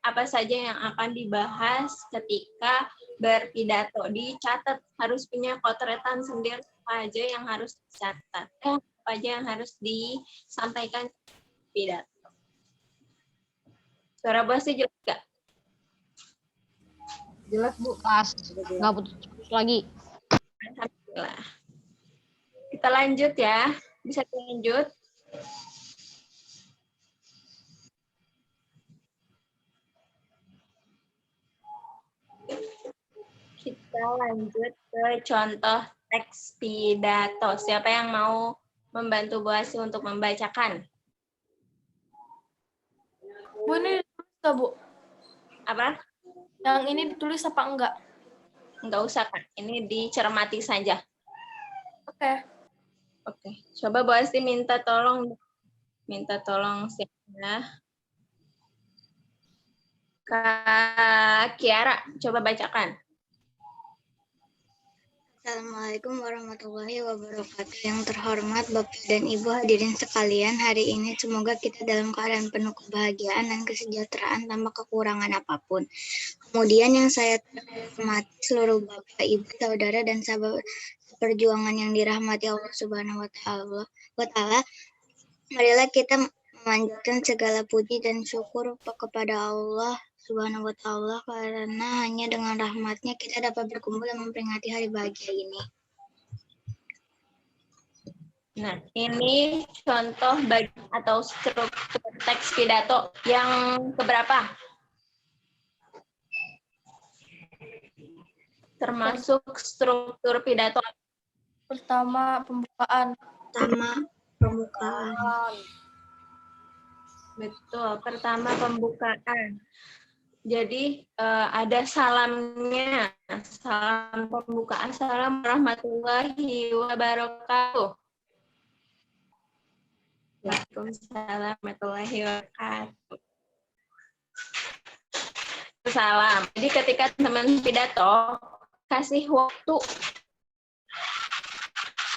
apa saja yang akan dibahas ketika berpidato. Dicatat, harus punya coretan sendiri apa aja yang harus dicatat, apa aja yang harus disampaikan pidato. Suara bosnya jelas nggak? Jelas Bu. Pas, nggak putus lagi. Alhamdulillah. Kita lanjut ya. Bisa lanjut. Kita lanjut ke contoh teks pidato. Siapa yang mau membantu Bu Asi untuk membacakan? Bu, ini ditulis nggak, Bu? Apa? Yang ini ditulis apa enggak? Enggak usah, Kak. Ini dicermati saja. Oke. Oke. Coba Bu Asi minta tolong siapa? Kak Kiara, coba bacakan. Assalamualaikum warahmatullahi wabarakatuh. Yang terhormat Bapak dan Ibu hadirin sekalian, hari ini semoga kita dalam keadaan penuh kebahagiaan dan kesejahteraan tanpa kekurangan apapun. Kemudian yang saya hormati seluruh Bapak, Ibu, saudara dan sahabat perjuangan yang dirahmati Allah Subhanahu wa taala. Marilah kita memanjatkan segala puji dan syukur kepada Allah Subhanahu wa taala karena hanya dengan rahmatnya kita dapat berkumpul dan memperingati hari bahagia ini. Nah, ini contoh atau struktur teks pidato yang keberapa? Termasuk struktur pidato. Pertama, pembukaan. Betul, pertama pembukaan. Jadi ada salamnya, salam pembukaan. Assalamualaikum warahmatullahi wabarakatuh. Waalaikumsalam warahmatullahi wabarakatuh. Salam. Jadi ketika teman pidato, kasih waktu.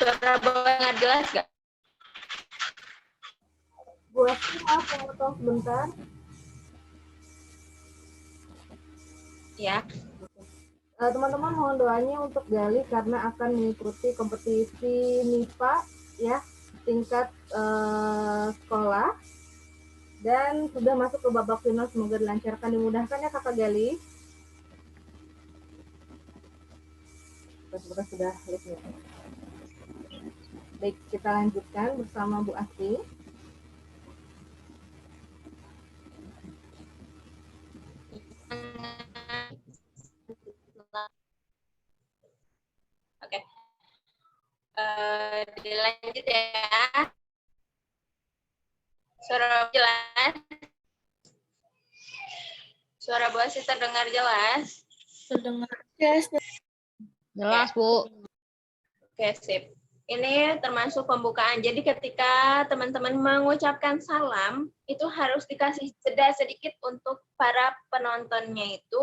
Suara nggak jelas nggak? Bu Asti, maaf potong sebentar. Ya. Teman-teman mohon doanya untuk Gali karena akan mengikuti kompetisi MIPA ya tingkat sekolah dan sudah masuk ke babak final. Semoga dilancarkan, dimudahkan ya Kakak Gali. Sudah live ya. Baik, kita lanjutkan bersama Bu Asti. Oke. Dilanjut ya. Suara jelas? Suara Bu Asih terdengar jelas? Terdengar. Jelas, Bu. Oke, sip. Ini termasuk pembukaan. Jadi ketika teman-teman mengucapkan salam, itu harus dikasih jeda sedikit untuk para penontonnya itu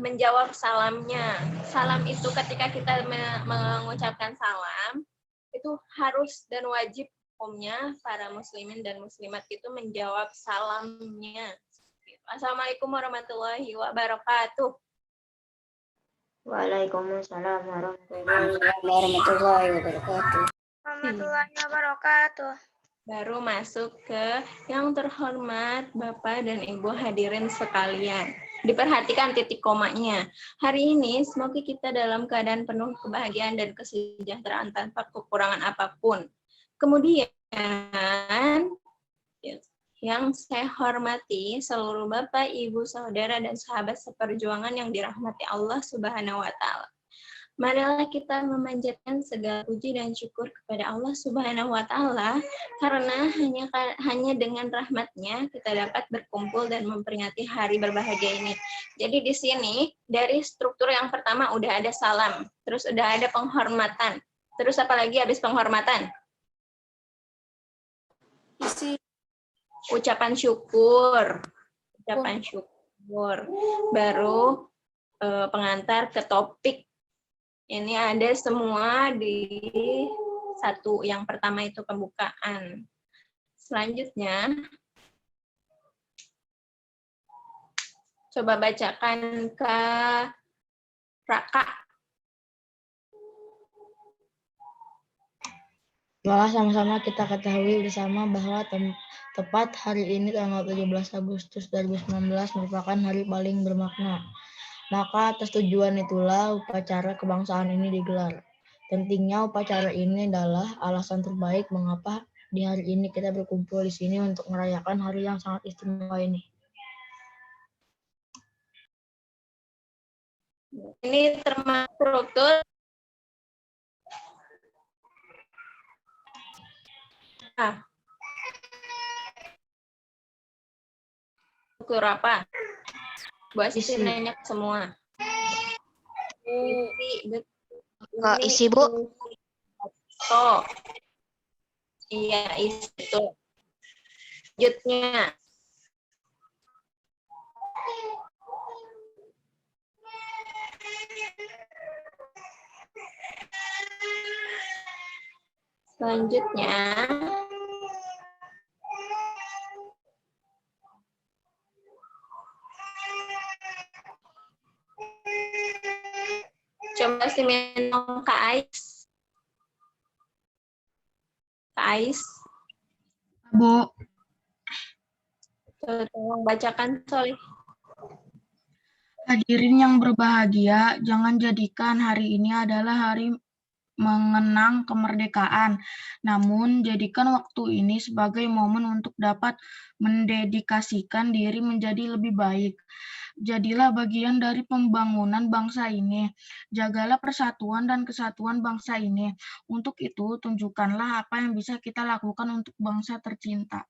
menjawab salamnya. Salam itu ketika kita mengucapkan salam, itu harus dan wajib hukumnya para muslimin dan muslimat itu menjawab salamnya. Assalamualaikum warahmatullahi wabarakatuh. Waalaikumsalam warahmatullahi wabarakatuh. Warahmatullahi wabarakatuh. Baru masuk ke yang terhormat Bapak dan Ibu hadirin sekalian. Diperhatikan titik komanya. Hari ini semoga kita dalam keadaan penuh kebahagiaan dan kesejahteraan tanpa kekurangan apapun. Kemudian yang saya hormati seluruh Bapak, Ibu, Saudara, dan sahabat seperjuangan yang dirahmati Allah Subhanahu wa Ta'ala. Marilah kita memanjatkan segala puji dan syukur kepada Allah Subhanahu wa Ta'ala, karena hanya dengan rahmat-Nya kita dapat berkumpul dan memperingati hari berbahagia ini. Jadi di sini dari struktur yang pertama udah ada salam, terus udah ada penghormatan. Terus apa lagi habis penghormatan? Isi. Ucapan syukur. Ucapan syukur. Baru pengantar ke topik. Ini ada semua di satu. Yang pertama itu pembukaan. Selanjutnya, coba bacakan ke Raka. Malah sama-sama kita ketahui bersama bahwa tepat hari ini tanggal 17 Agustus 2019 merupakan hari paling bermakna. Maka atas tujuan itulah upacara kebangsaan ini digelar. Pentingnya upacara ini adalah alasan terbaik mengapa di hari ini kita berkumpul di sini untuk merayakan hari yang sangat istimewa ini. Ini termasuk struktur. Struktur apa? Bu Asih nanya semua. Isi, Bu. Oh. Iya, isi itu. Selanjutnya. Selanjutnya. Coba si minum Kak Ais. Kak Ais. Bu. Tolong bacakan, Solih. Hadirin yang berbahagia, jangan jadikan hari ini adalah hari mengenang kemerdekaan, namun jadikan waktu ini sebagai momen untuk dapat mendedikasikan diri menjadi lebih baik. Jadilah bagian dari pembangunan bangsa ini. Jagalah persatuan dan kesatuan bangsa ini. Untuk itu, tunjukkanlah apa yang bisa kita lakukan untuk bangsa tercinta.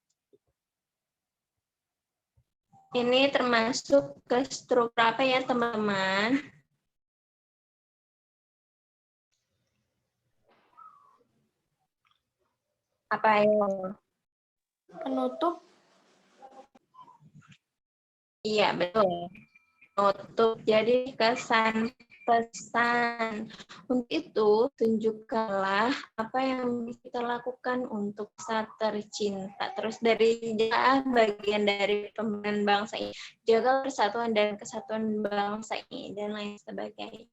Ini termasuk ke struktur apa ya, teman-teman? Apa yang Penutup. Iya, betul. Penutup. Jadi kesan pesan. Untuk itu, tunjukkanlah apa yang kita lakukan untuk bangsa tercinta. Terus dari bagian dari pembangunan bangsa ini, jaga persatuan dan kesatuan bangsa ini, dan lain sebagainya.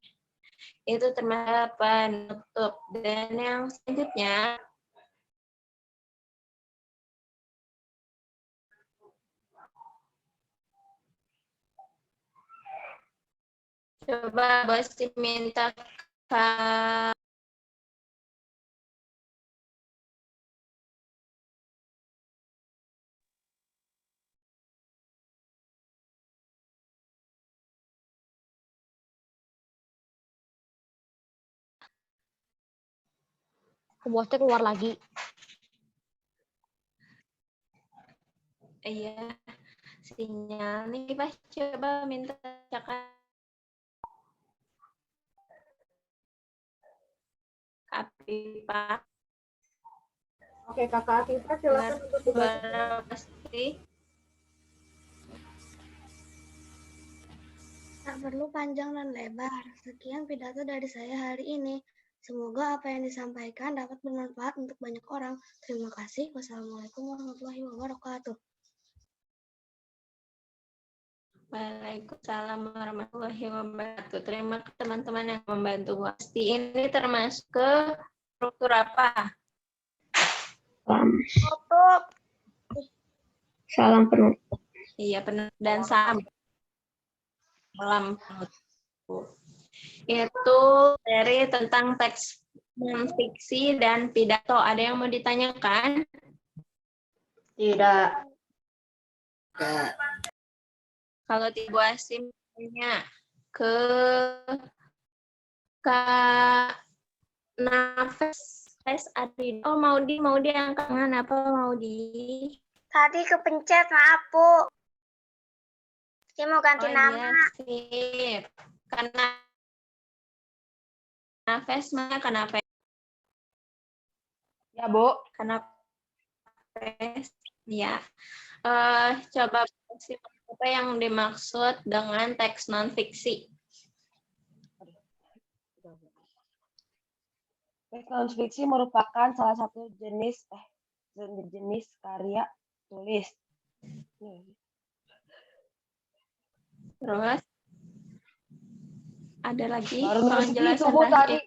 Itu termasuk penutup. Dan yang selanjutnya, coba Bos minta Kak Bosnya keluar lagi. Iya. sinyal nih, Pak. Coba minta bacakan. Pak. Oke, Kakak Afifah silakan untuk dibaca. Suara pasti. Tak perlu panjang dan lebar. Sekian pidato dari saya hari ini. Semoga apa yang disampaikan dapat bermanfaat untuk banyak orang. Terima kasih. Wassalamualaikum warahmatullahi wabarakatuh. Waalaikumsalam warahmatullahi wabarakatuh. Terima kasih teman-teman yang membantu pasti. Ini termasuk ke struktur apa? Tutup. Salam penutup. Iya, penutup dan salam penutup. Itu dari tentang teks non-fiksi dan pidato. Ada yang mau ditanyakan? Tidak. Kalau Bu Asim tanya ke Kak Nafes Adi. Oh, mau diangkat tangan apa mau di? Tadi kepencet, maaf, Bu. Saya mau ganti nama. Iya, sip. Karena Nafes mana kenapa? Ya, Bu. Kenapa? Ya. Coba apa yang dimaksud dengan teks non-fiksi? Teks non-fiksi merupakan salah satu jenis karya tulis. Terus ada lagi Baru nulis segitu, penjelasan Bu, tadi.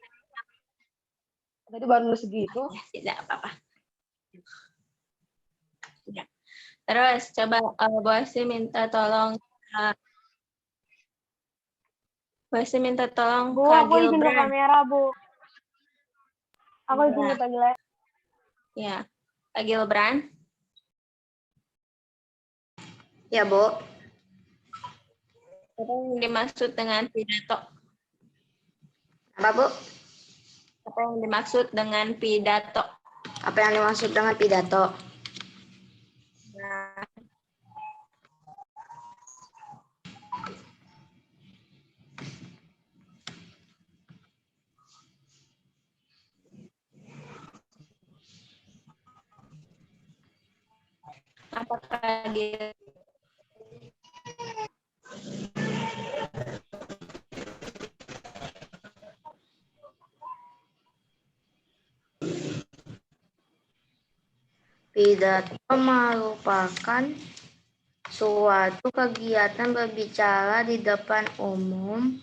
Tadi baru nulis segitu. Ya, tidak apa-apa. Ya. Terus coba Bu Asim minta tolong Bu Asim minta tolong Bu, Kak aku izin ke Gilbran. kamera, Bu. Aku izin ke kamera. Ya, Kak Gilbran. Ya, Bu. Apa yang dimaksud dengan pidato? Apa, Bu? Apa yang dimaksud dengan pidato? Apa yang dimaksud dengan pidato? Nah, apakah dia Pidato merupakan suatu kegiatan berbicara di depan umum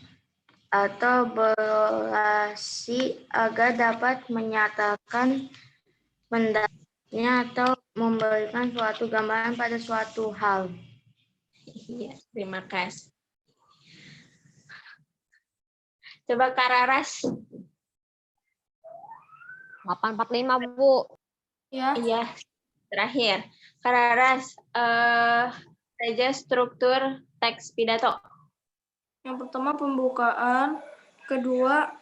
atau berorasi agar dapat menyatakan pendapatnya atau memberikan suatu gambaran pada suatu hal. Iya, terima kasih. Coba Kak Raras. 845, Bu. Ya, Iya, terakhir. Kak Raras, saja struktur teks pidato. yang pertama pembukaan, kedua,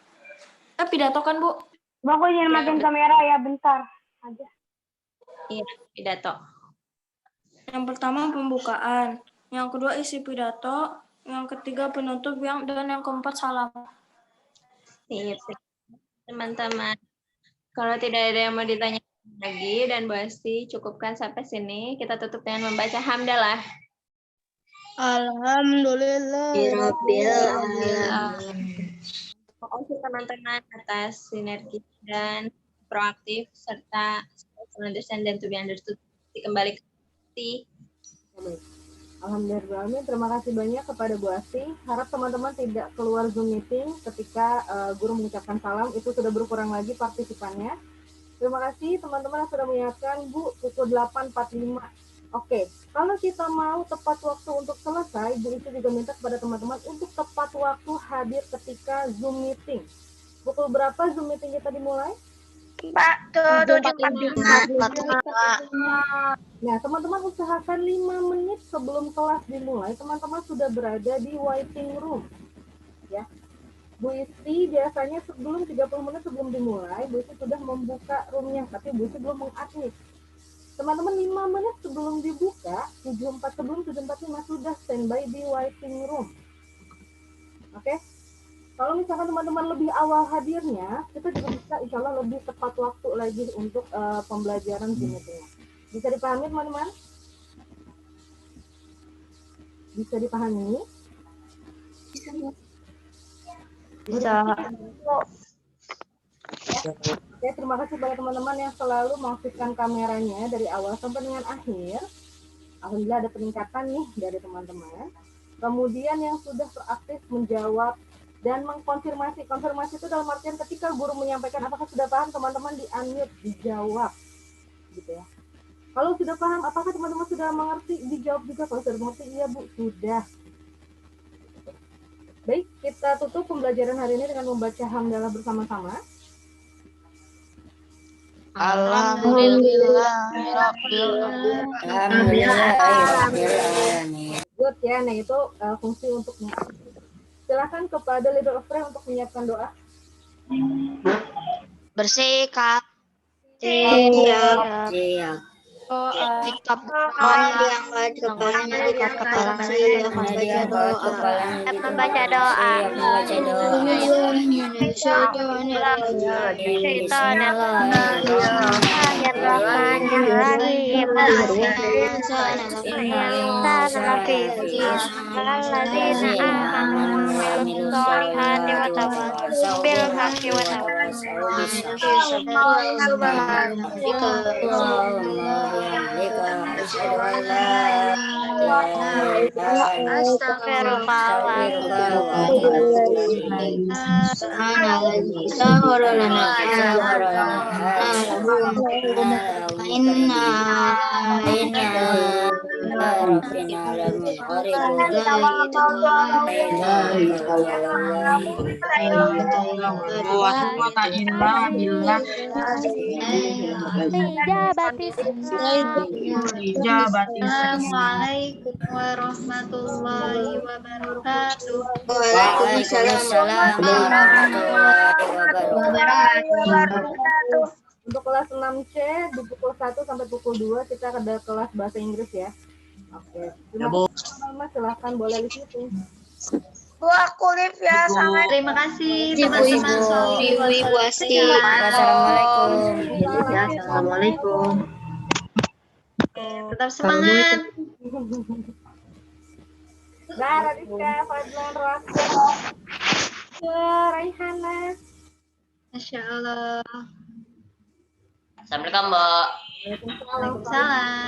pidato kan, Bu? Bu, aku izin matiin kamera ya, bentar aja. Iya, pidato. Yang pertama pembukaan, yang kedua isi pidato, yang ketiga penutup, dan yang keempat salam. Sip. Teman-teman, kalau tidak ada yang mau ditanya lagi dan Bu Asti cukupkan sampai sini, kita tutup dengan membaca hamdalah. Alhamdulillah. Terima kasih teman-teman atas sinergi dan proaktif serta understand dan to be understood. Kembali ke Alhamdulillah, terima kasih banyak kepada Bu Asti. Harap teman-teman tidak keluar Zoom meeting ketika guru mengucapkan salam, itu sudah berkurang lagi partisipannya. Terima kasih teman-teman yang sudah mengingatkan, Bu, pukul 8.45. Oke, kalau kita mau tepat waktu untuk selesai, Bu Asti juga minta kepada teman-teman untuk tepat waktu hadir ketika Zoom meeting. Pukul berapa Zoom meeting kita dimulai? Pak, 7.45. Nah, teman-teman usahakan 5 menit sebelum kelas dimulai, teman-teman sudah berada di waiting room. Ya. Bu Isti biasanya sebelum 30 menit sebelum dimulai, Bu Isti sudah membuka roomnya, tapi Bu Isti belum mengadmit. Teman-teman 5 menit sebelum dibuka, 74 sebelum 745 sudah standby di waiting room. Oke? Kalau misalkan teman-teman lebih awal hadirnya, kita juga bisa insya Allah lebih tepat waktu lagi untuk pembelajaran Zoom meeting. Bisa dipahami teman-teman? Bisa dipahami? Bisa. Oke, terima kasih pada teman-teman yang selalu mengaktifkan kameranya dari awal sampai dengan akhir. Alhamdulillah ada peningkatan nih dari teman-teman. Kemudian yang sudah teraktif menjawab dan mengkonfirmasi. Konfirmasi itu dalam artian ketika guru menyampaikan apakah sudah paham, teman-teman di-unmute, dijawab. Gitu ya. Kalau sudah paham, apakah teman-teman sudah mengerti? Dijawab juga. Kalau sudah mengerti, iya Bu, sudah. Baik, kita tutup pembelajaran hari ini dengan membaca hamdalah bersama-sama. Good ya, nah itu fungsi untuknya. Silakan kepada leader of prayer untuk menyiapkan doa. Bersikap. Siap. Sikap diangkat kepalanya membaca doa. Assalamualaikum warahmatullahi wabarakatuh. Waalaikumsalam warahmatullahi wabarakatuh. Untuk kelas 6C di pukul 1 sampai pukul 2 kita ada kelas bahasa Inggris ya. Oke. Terima kasih Mas, silahkan boleh di situ. Bu, aku live ya. Terima kasih teman-teman. Assalamualaikum. Tetap semangat. Zara, Rizka, Fadlan, Rasul, Raihana. Masya Allah. Assalamualaikum, Mbak. Waalaikumsalam. Waalaikumsalam.